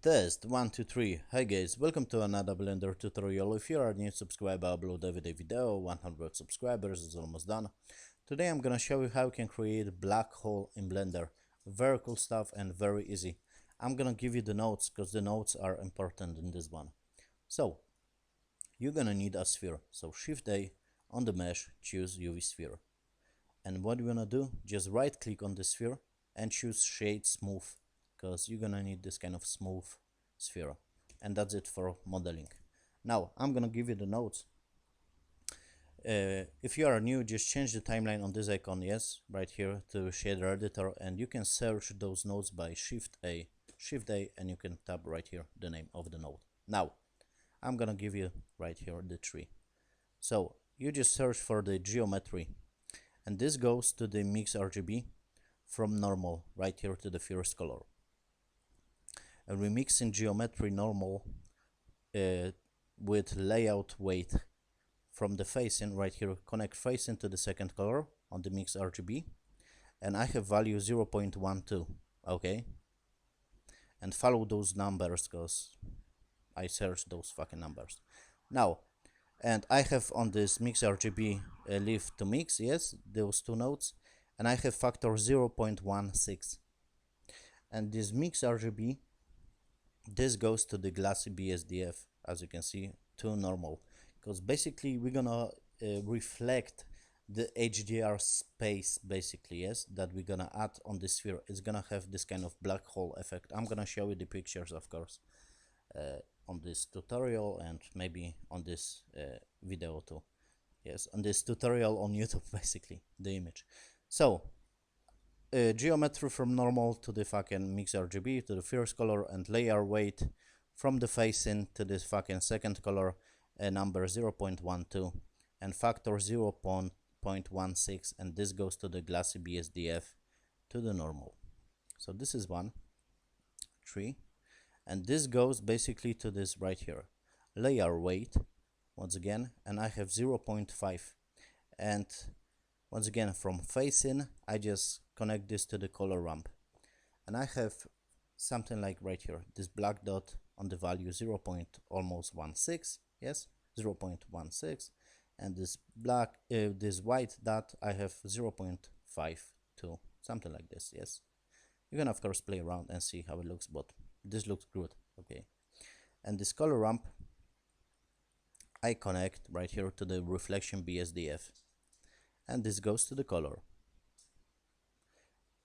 Test 1 2 3. Hi guys, welcome to another Blender tutorial. If you are a new subscriber, I upload every day video. 100 subscribers is almost done. Today I'm gonna show you how you can create a black hole in Blender. Very cool stuff and very easy. I'm gonna give you the notes because the notes are important in this one. So you're gonna need a sphere. So Shift A on the mesh, choose UV sphere. And what you're gonna do, just right click on the sphere and choose shade smooth, because you're gonna need this kind of smooth sphere. And that's it for modeling. Now I'm gonna give you the notes. If you are new, just change the timeline on this icon, yes, right here to shader editor, and you can search those nodes by Shift A, and you can tab right here the name of the node. Now I'm gonna give you right here the tree. So you just search for the geometry, and this goes to the mix RGB from normal right here to the first color. And we're mixing geometry normal with layout weight from the facing right here. Connect facing to the second color on the mix RGB, and I have value 0.12. okay, and follow those numbers because I searched those fucking numbers. Now, and I have on this mix RGB leave to mix, yes, those two nodes, and I have factor 0.16. And this mix RGB, this goes to the glassy BSDF, as you can see, to normal, because basically we're gonna reflect the HDR space, basically, yes, that we're gonna add on the sphere. It's gonna have this kind of black hole effect. I'm gonna show you the pictures, of course, on this tutorial and maybe on this video too. Yes, on this tutorial on YouTube, basically, the image. So geometry from normal to the fucking mix RGB to the first color, and layer weight from the facing to this fucking second color, number 0.12 and factor 0.16, and this goes to the glassy BSDF to the normal. So this is 1 3, and this goes basically to this right here, layer weight once again, and I have 0.5, and once again from facing I just connect this to the color ramp, and I have something like right here, this black dot on the value 0.16, yes, 0.16, and this black this white dot I have 0.52, something like this, yes. You can of course play around and see how it looks, but this looks good, okay. And this color ramp I connect right here to the reflection BSDF, and this goes to the color.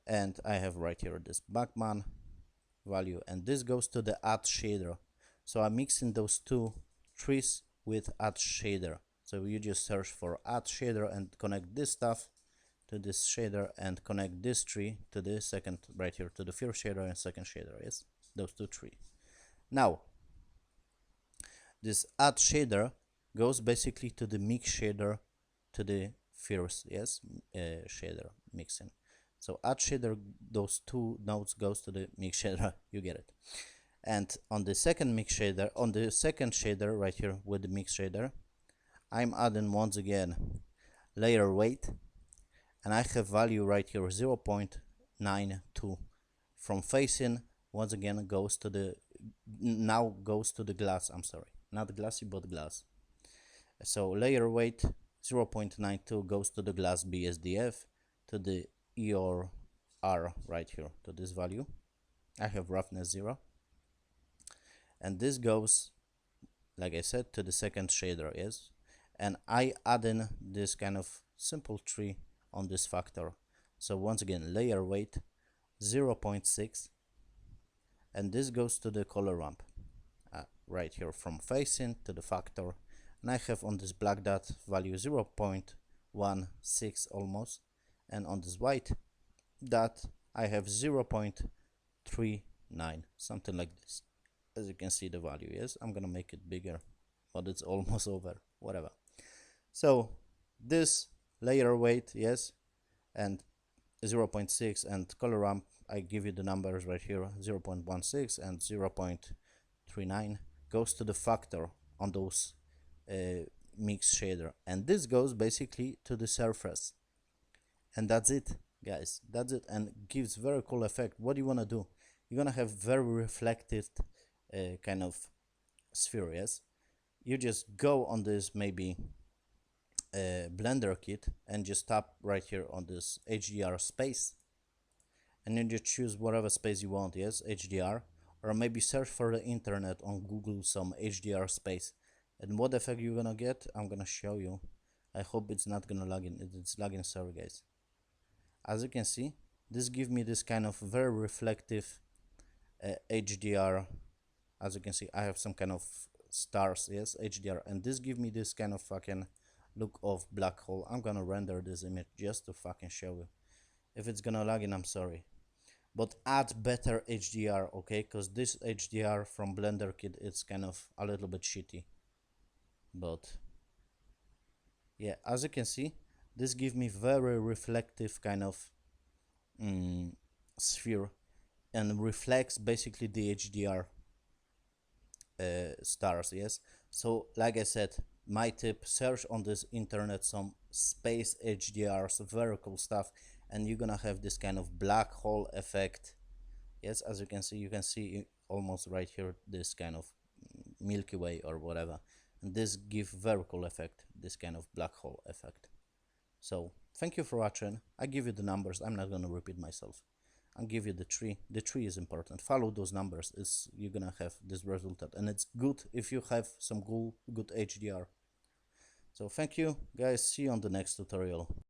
And I have right here this Bachmann value, and this goes to the add shader. So I'm mixing those two trees with add shader. So you just search for add shader and connect this stuff to this shader, and connect this tree to the second right here to the first shader and second shader, yes, those two trees. Now this add shader goes basically to the mix shader to the first, yes, shader mixing. So add shader, those two nodes goes to the mix shader, you get it. And on the second mix shader, on the second shader right here with the mix shader, I'm adding once again layer weight, and I have value right here 0.92 from facing. Once again goes to the, now goes to the glass, I'm sorry, not glassy but glass. So layer weight 0.92 goes to the glass BSDF to the EOR right here to this value. I have roughness 0, and this goes, like I said, to the second shader, yes, and I add in this kind of simple tree on this factor. So once again layer weight 0.6, and this goes to the color ramp right here from facing to the factor, and I have on this black dot value 0.16 almost, and on this white dot I have 0.39, something like this. As you can see the value, yes, I'm gonna make it bigger, but it's almost over, whatever. So this layer weight, yes, and 0.6, and color ramp I give you the numbers right here, 0.16 and 0.39 goes to the factor on those mix shader, and this goes basically to the surface. And that's it, guys, that's it, and gives very cool effect. What do you want to do? You're gonna have very reflected kind of sphere. Yes, you just go on this maybe Blender kit and just tap right here on this HDR space, and then just choose whatever space you want. Yes, HDR, or maybe search for the internet on Google some HDR space, and what effect you're gonna get, I'm gonna show you. I hope it's not gonna lag in. It's lagging, sorry guys. As you can see, this gives me this kind of very reflective HDR. As you can see, I have some kind of stars, yes, HDR, and this gives me this kind of fucking look of black hole. I'm gonna render this image just to fucking show you. If it's gonna lag in, I'm sorry, but add better HDR, okay, because this HDR from Blender Kit, it's kind of a little bit shitty. But yeah, as you can see, this gives me very reflective kind of sphere, and reflects basically the HDR stars. Yes, so like I said, my tip, search on this internet some space HDRs, very cool stuff, and you're gonna have this kind of black hole effect. Yes, as you can see almost right here this kind of Milky Way or whatever, and this give very cool effect, this kind of black hole effect. So thank you for watching. I give you the numbers, I'm not gonna repeat myself. I'll give you the tree. The tree is important. Follow those numbers. You're gonna have this result, and it's good if you have some good HDR. So thank you guys. See you on the next tutorial.